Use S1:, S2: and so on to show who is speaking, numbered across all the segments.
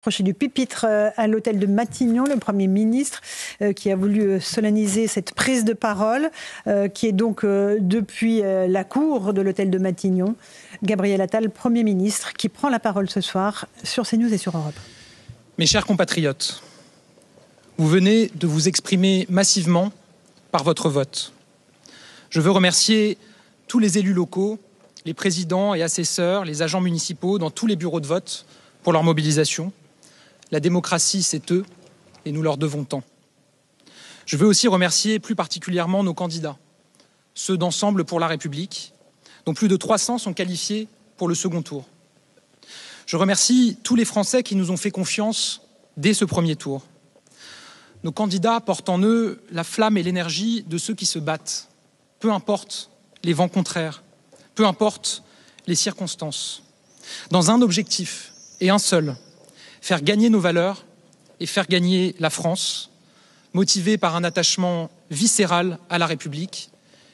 S1: Approché du pupitre à l'hôtel de Matignon, le Premier ministre qui a voulu solenniser cette prise de parole qui est donc depuis la cour de l'hôtel de Matignon. Gabriel Attal, Premier ministre, qui prend la parole ce soir sur CNews et sur Europe.
S2: Mes chers compatriotes, vous venez de vous exprimer massivement par votre vote. Je veux remercier tous les élus locaux, les présidents et assesseurs, les agents municipaux dans tous les bureaux de vote pour leur mobilisation. La démocratie, c'est eux, et nous leur devons tant. Je veux aussi remercier plus particulièrement nos candidats, ceux d'Ensemble pour la République, dont plus de 300 sont qualifiés pour le second tour. Je remercie tous les Français qui nous ont fait confiance dès ce premier tour. Nos candidats portent en eux la flamme et l'énergie de ceux qui se battent, peu importe les vents contraires, peu importe les circonstances, dans un objectif et un seul: faire gagner nos valeurs et faire gagner la France, motivés par un attachement viscéral à la République,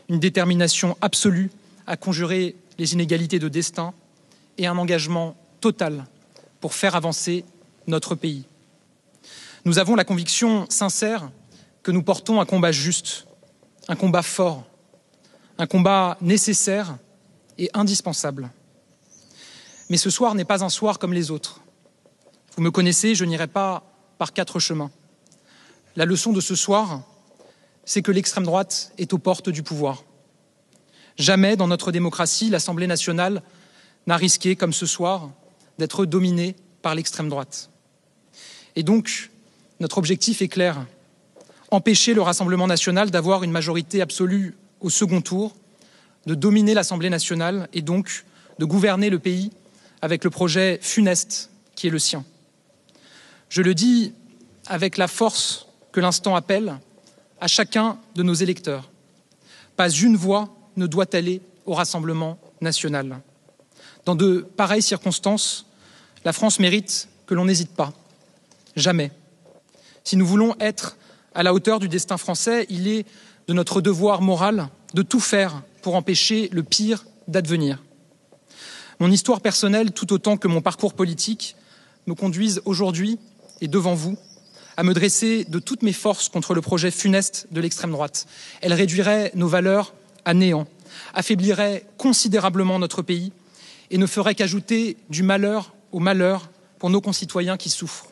S2: une détermination absolue à conjurer les inégalités de destin et un engagement total pour faire avancer notre pays. Nous avons la conviction sincère que nous portons un combat juste, un combat fort, un combat nécessaire et indispensable. Mais ce soir n'est pas un soir comme les autres. Vous me connaissez, je n'irai pas par 4 chemins. La leçon de ce soir, c'est que l'extrême droite est aux portes du pouvoir. Jamais dans notre démocratie, l'Assemblée nationale n'a risqué, comme ce soir, d'être dominée par l'extrême droite. Et donc, notre objectif est clair: empêcher le Rassemblement national d'avoir une majorité absolue au second tour, de dominer l'Assemblée nationale et donc de gouverner le pays avec le projet funeste qui est le sien. Je le dis avec la force que l'instant appelle à chacun de nos électeurs. Pas une voix ne doit aller au Rassemblement national. Dans de pareilles circonstances, la France mérite que l'on n'hésite pas. Jamais. Si nous voulons être à la hauteur du destin français, il est de notre devoir moral de tout faire pour empêcher le pire d'advenir. Mon histoire personnelle, tout autant que mon parcours politique, me conduisent aujourd'hui et devant vous à me dresser de toutes mes forces contre le projet funeste de l'extrême droite. Elle réduirait nos valeurs à néant, affaiblirait considérablement notre pays et ne ferait qu'ajouter du malheur au malheur pour nos concitoyens qui souffrent.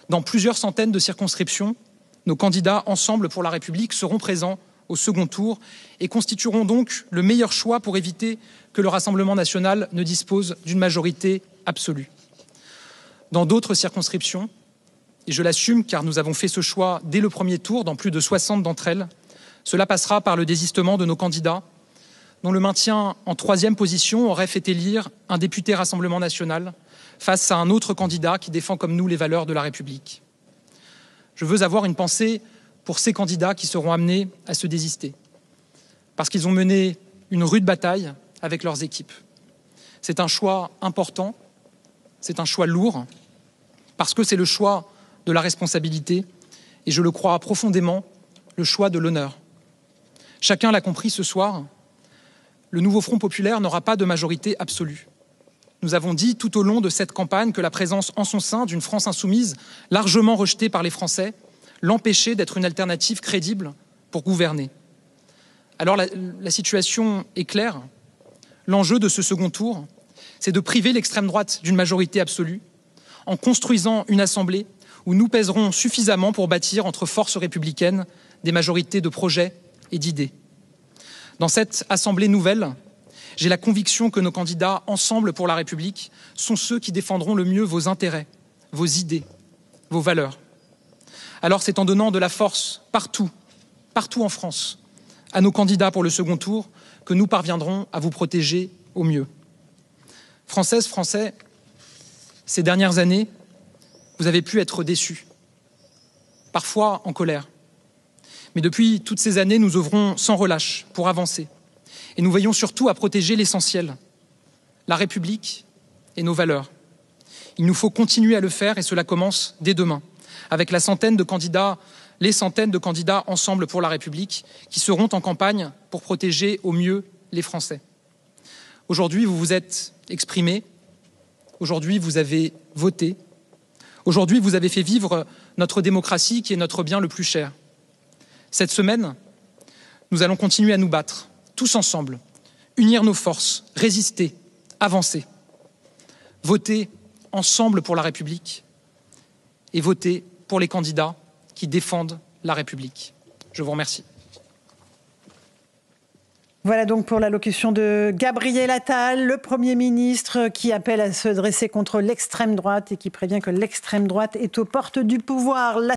S2: Dans plusieurs centaines de circonscriptions, nos candidats Ensemble pour la République seront présents au second tour et constitueront donc le meilleur choix pour éviter que le Rassemblement national ne dispose d'une majorité absolue. Dans d'autres circonscriptions, et je l'assume car nous avons fait ce choix dès le premier tour dans plus de 60 d'entre elles, cela passera par le désistement de nos candidats, dont le maintien en 3e position aurait fait élire un député Rassemblement national face à un autre candidat qui défend comme nous les valeurs de la République. Je veux avoir une pensée pour ces candidats qui seront amenés à se désister, parce qu'ils ont mené une rude bataille avec leurs équipes. C'est un choix important, c'est un choix lourd, parce que c'est le choix de la responsabilité et, je le crois profondément, le choix de l'honneur. Chacun l'a compris ce soir, le nouveau Front populaire n'aura pas de majorité absolue. Nous avons dit tout au long de cette campagne que la présence en son sein d'une France insoumise, largement rejetée par les Français, l'empêchait d'être une alternative crédible pour gouverner. Alors la situation est claire. L'enjeu de ce second tour, c'est de priver l'extrême droite d'une majorité absolue en construisant une assemblée où nous pèserons suffisamment pour bâtir entre forces républicaines des majorités de projets et d'idées. Dans cette assemblée nouvelle, j'ai la conviction que nos candidats Ensemble pour la République sont ceux qui défendront le mieux vos intérêts, vos idées, vos valeurs. Alors c'est en donnant de la force partout en France, à nos candidats pour le second tour, que nous parviendrons à vous protéger au mieux. Françaises, Français, ces dernières années, vous avez pu être déçus, parfois en colère. Mais depuis toutes ces années, nous œuvrons sans relâche pour avancer. Et nous veillons surtout à protéger l'essentiel, la République et nos valeurs. Il nous faut continuer à le faire et cela commence dès demain, avec les centaines de candidats Ensemble pour la République qui seront en campagne pour protéger au mieux les Français. Aujourd'hui, vous vous êtes exprimés, aujourd'hui, vous avez voté, Aujourd'hui, vous avez fait vivre notre démocratie qui est notre bien le plus cher. Cette semaine, nous allons continuer à nous battre, tous ensemble, unir nos forces, résister, avancer, voter ensemble pour la République et voter pour les candidats qui défendent la République. Je vous remercie.
S1: Voilà donc pour l'allocution de Gabriel Attal, le Premier ministre qui appelle à se dresser contre l'extrême droite et qui prévient que l'extrême droite est aux portes du pouvoir.